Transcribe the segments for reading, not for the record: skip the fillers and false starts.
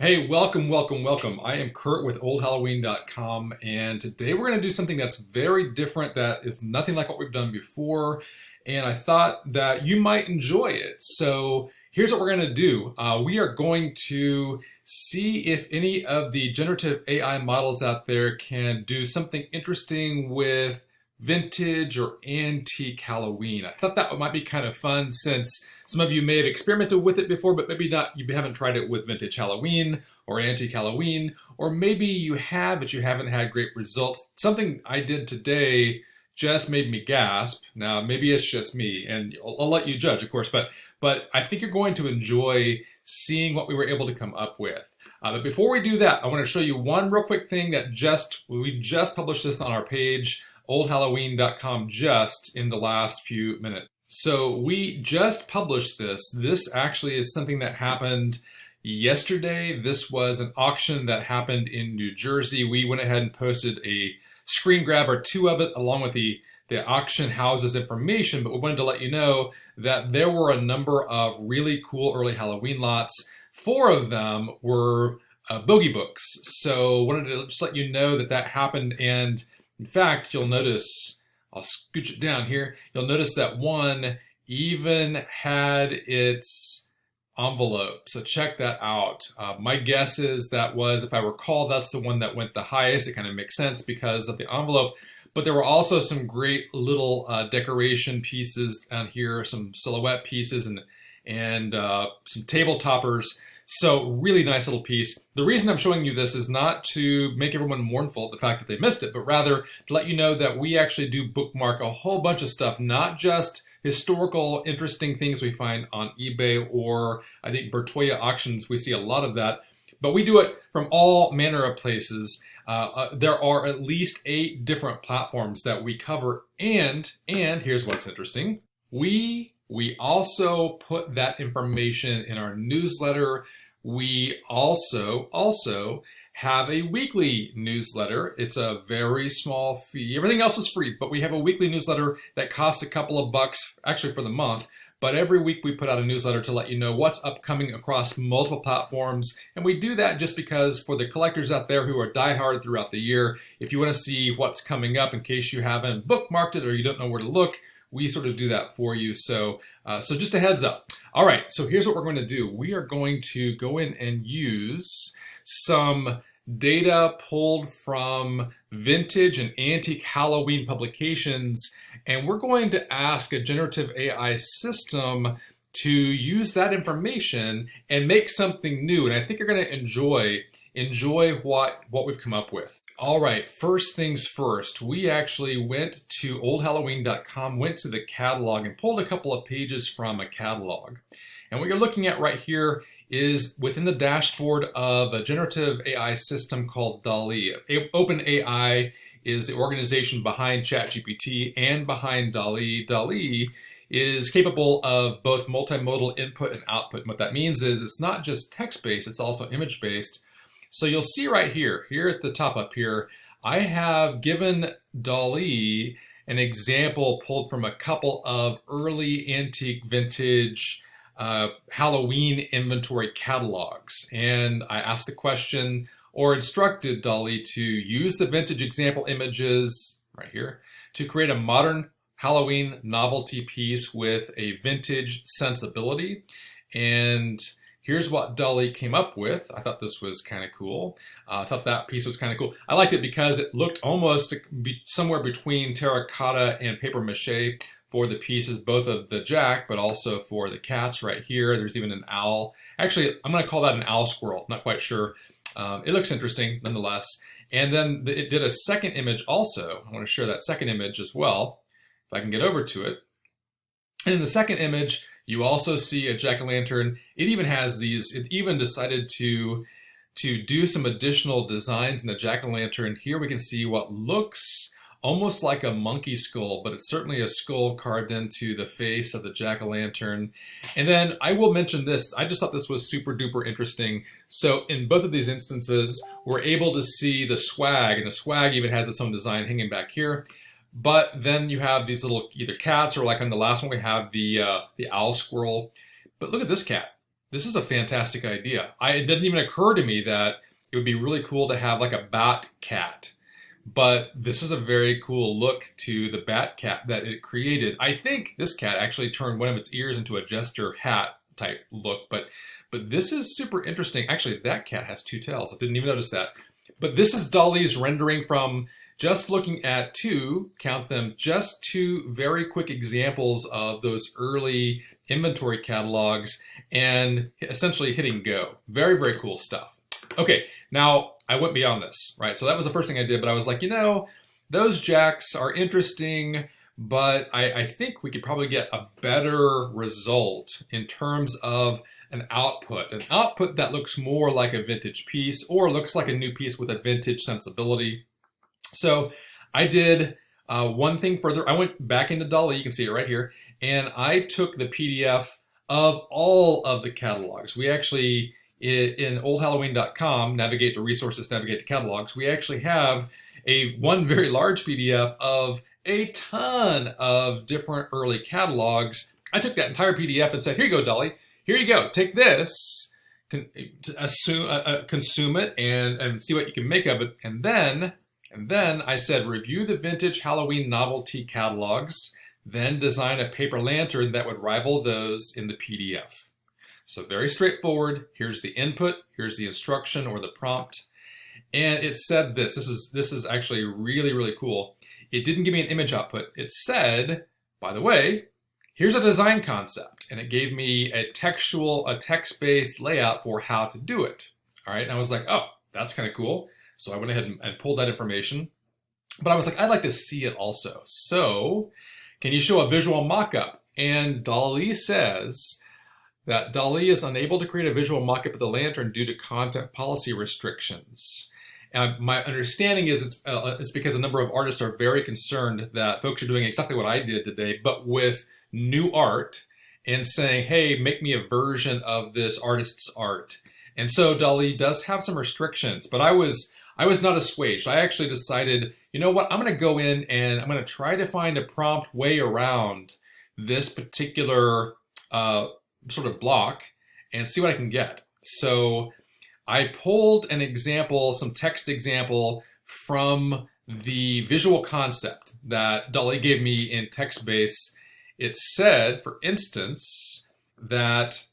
Hey, welcome, welcome, welcome. I am Kurt with oldhalloween.com, and today we're going to do something that's very different, that is nothing like what we've done before, and I thought that you might enjoy it. So here's what we're going to do. We are going to see if any of the generative AI models out there can do something interesting with vintage or antique Halloween. I thought that might be kind of fun since some of you may have experimented with it before, but maybe not. You haven't tried it with vintage Halloween or antique Halloween, or maybe you have, but you haven't had great results. Something I did today just made me gasp. Now, maybe it's just me, and I'll let you judge, of course, but I think you're going to enjoy seeing what we were able to come up with. But before we do that, I want to show you one real quick thing that we just published this on our page, oldhalloween.com, just in the last few minutes. So we just published this. This actually is something that happened yesterday. This was an auction that happened in New Jersey. We went ahead and posted a screen grab or two of it along with the auction house's information, but we wanted to let you know that there were a number of really cool early Halloween lots. 4 of them were bogey books. So wanted to just let you know that that happened. And in fact, you'll notice, I'll scooch it down here, you'll notice that one even had its envelope. So check that out. My guess is that was, if I recall, that's the one that went the highest. It kind of makes sense because of the envelope. But there were also some great little decoration pieces down here, some silhouette pieces and some table toppers. So really nice little piece. The reason I'm showing you this is not to make everyone mournful at the fact that they missed it, but rather to let you know that we actually do bookmark a whole bunch of stuff, not just historical, interesting things we find on eBay or I think Bertoya auctions. We see a lot of that, but we do it from all manner of places. There are at least 8 different platforms that we cover, and here's what's interesting. We also put that information in our newsletter. We also have a weekly newsletter. It's a very small fee. Everything else is free, but we have a weekly newsletter that costs a couple of bucks, actually for the month. But every week we put out a newsletter to let you know what's upcoming across multiple platforms. And we do that just because for the collectors out there who are diehard throughout the year, if you want to see what's coming up in case you haven't bookmarked it or you don't know where to look, we sort of do that for you. So just a heads up. All right, so here's what we're going to do. We are going to go in and use some data pulled from vintage and antique Halloween publications, and we're going to ask a generative AI system to use that information and make something new. And I think you're going to enjoy what we've come up with. All right, first things first, we actually went to oldhalloween.com, went to the catalog and pulled a couple of pages from a catalog. And what you're looking at right here is within the dashboard of a generative AI system called DALL-E. OpenAI is the organization behind ChatGPT and behind DALL-E. DALL-E is capable of both multimodal input and output. And what that means is it's not just text-based, it's also image-based. So you'll see right here at the top up here, I have given DALL-E an example pulled from a couple of early antique vintage Halloween inventory catalogs. And I asked the question or instructed DALL-E to use the vintage example images right here to create a modern Halloween novelty piece with a vintage sensibility. And here's what DALL-E came up with. I thought this was kind of cool. I thought that piece was kind of cool. I liked it because it looked almost somewhere between terracotta and paper mache for the pieces, both of the jack, but also for the cats right here. There's even an owl. Actually, I'm going to call that an owl squirrel. Not quite sure. It looks interesting nonetheless. And then it did a second image also. I want to share that second image as well, if I can get over to it. And in the second image, you also see a jack-o'-lantern. It even has these, it even decided to do some additional designs in the jack-o'-lantern. Here we can see what looks almost like a monkey skull, but it's certainly a skull carved into the face of the jack-o'-lantern. And then I will mention this, I just thought this was super duper interesting. So in both of these instances, we're able to see the swag, and the swag even has its own design hanging back here. But then you have these little either cats, or like on the last one we have the owl squirrel. But look at this cat. this is a fantastic idea. It didn't even occur to me that it would be really cool to have like a bat cat. But this is a very cool look to the bat cat that it created. I think this cat actually turned one of its ears into a jester hat type look, but this is super interesting. Actually, that cat has two tails. I didn't even notice that. But this is DALL-E's rendering from just looking at count them, just two very quick examples of those early inventory catalogs and essentially hitting go. Very, very cool stuff. Okay, now I went beyond this, right? So that was the first thing I did, but I was like, you know, those jacks are interesting, but I think we could probably get a better result in terms of an output that looks more like a vintage piece or looks like a new piece with a vintage sensibility. So I did one thing further. I went back into DALL-E, you can see it right here, and I took the PDF of all of the catalogs. We actually, in oldhalloween.com, navigate to resources, navigate to catalogs, we actually have one very large PDF of a ton of different early catalogs. I took that entire PDF and said, here you go, DALL-E. Here you go. Take this, consume it, and see what you can make of it. And then I said, review the vintage Halloween novelty catalogs, then design a paper lantern that would rival those in the PDF. So very straightforward. Here's the input. Here's the instruction or the prompt. And it said this. This is actually really, really cool. It didn't give me an image output. It said, by the way, here's a design concept. And it gave me a text-based layout for how to do it. All right. And I was like, oh, that's kind of cool. So I went ahead and pulled that information. But I was like, I'd like to see it also. So can you show a visual mock-up? And DALL-E says that DALL-E is unable to create a visual mock-up of the lantern due to content policy restrictions. And my understanding is it's because a number of artists are very concerned that folks are doing exactly what I did today, but with new art and saying, hey, make me a version of this artist's art. And so DALL-E does have some restrictions, but I was not assuaged. I actually decided, you know what, I'm going to go in and I'm going to try to find a prompt way around this particular sort of block and see what I can get. So I pulled an example, some text example from the visual concept that DALL-E gave me in text-based. It said, for instance, that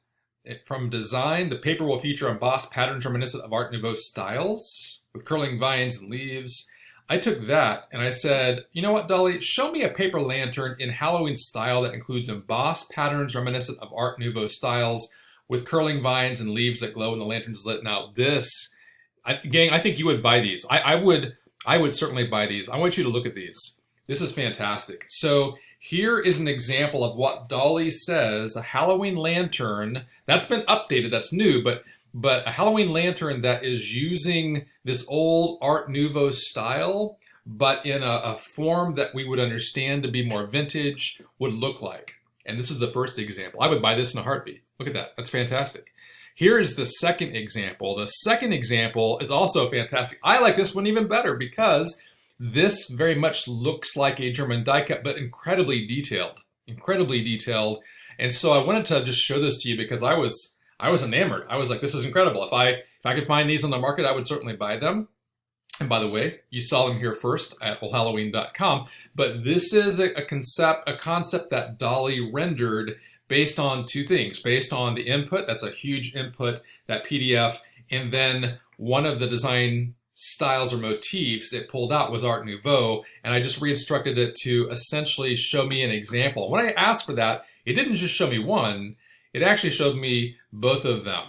from design, the paper will feature embossed patterns reminiscent of Art Nouveau styles with curling vines and leaves. I took that and I said, you know what, DALL-E, show me a paper lantern in Halloween style that includes embossed patterns reminiscent of Art Nouveau styles with curling vines and leaves that glow when the lantern is lit. Now this, gang, I think you would buy these. I would certainly buy these. I want you to look at these. This is fantastic. So here is an example of what DALL-E says a Halloween lantern, that's been updated, that's new, but a Halloween lantern that is using this old Art Nouveau style, but in a form that we would understand to be more vintage would look like. And this is the first example. I would buy this in a heartbeat. Look at that. That's fantastic. Here is the second example. The second example is also fantastic. I like this one even better because this very much looks like a German die cut, but incredibly detailed. Incredibly detailed. And so I wanted to just show this to you because I was enamored. I was like, this is incredible. If I could find these on the market, I would certainly buy them. And by the way, you saw them here first at oldhalloween.com. But this is a concept that DALL-E rendered based on two things. Based on the input, that's a huge input, that PDF, and then one of the design styles or motifs it pulled out was Art Nouveau, and I just re-instructed it to essentially show me an example. When I asked for that, it didn't just show me one, it actually showed me both of them.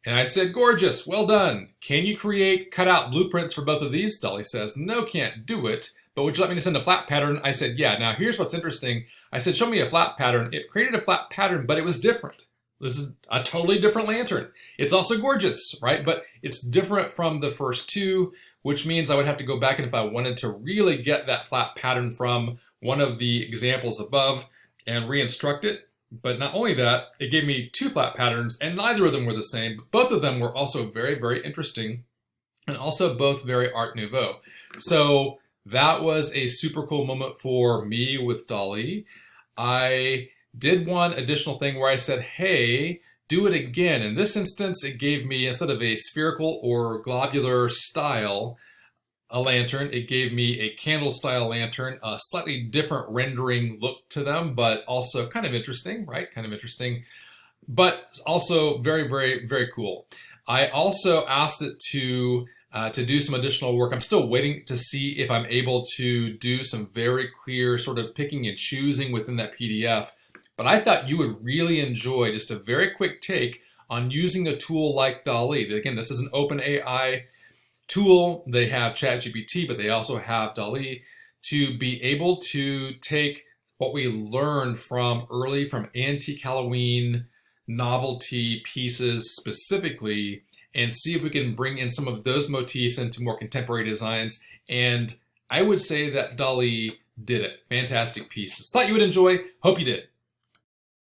And I said, gorgeous, well done. Can you create cutout blueprints for both of these? DALL-E says, no, can't do it. But would you like me to send a flat pattern? I said, yeah. Now here's what's interesting. I said, show me a flat pattern. It created a flat pattern, but it was different. This is a totally different lantern. It's also gorgeous, right? But it's different from the first two, which means I would have to go back and if I wanted to really get that flat pattern from one of the examples above and re-instruct it. But not only that, it gave me two flat patterns and neither of them were the same, but both of them were also very, very interesting and also both very Art Nouveau. So that was a super cool moment for me with DALL-E. I did one additional thing where I said, hey, do it again. In this instance, it gave me, instead of a spherical or globular style, a lantern, it gave me a candle style lantern, a slightly different rendering look to them, but also kind of interesting, right? Kind of interesting, but also very, very, very cool. I also asked it to do some additional work. I'm still waiting to see if I'm able to do some very clear sort of picking and choosing within that PDF. But I thought you would really enjoy just a very quick take on using a tool like DALL-E. Again, this is an OpenAI tool. They have ChatGPT, but they also have DALL-E to be able to take what we learned from antique Halloween novelty pieces specifically, and see if we can bring in some of those motifs into more contemporary designs. And I would say that DALL-E did it. Fantastic pieces. Thought you would enjoy. Hope you did.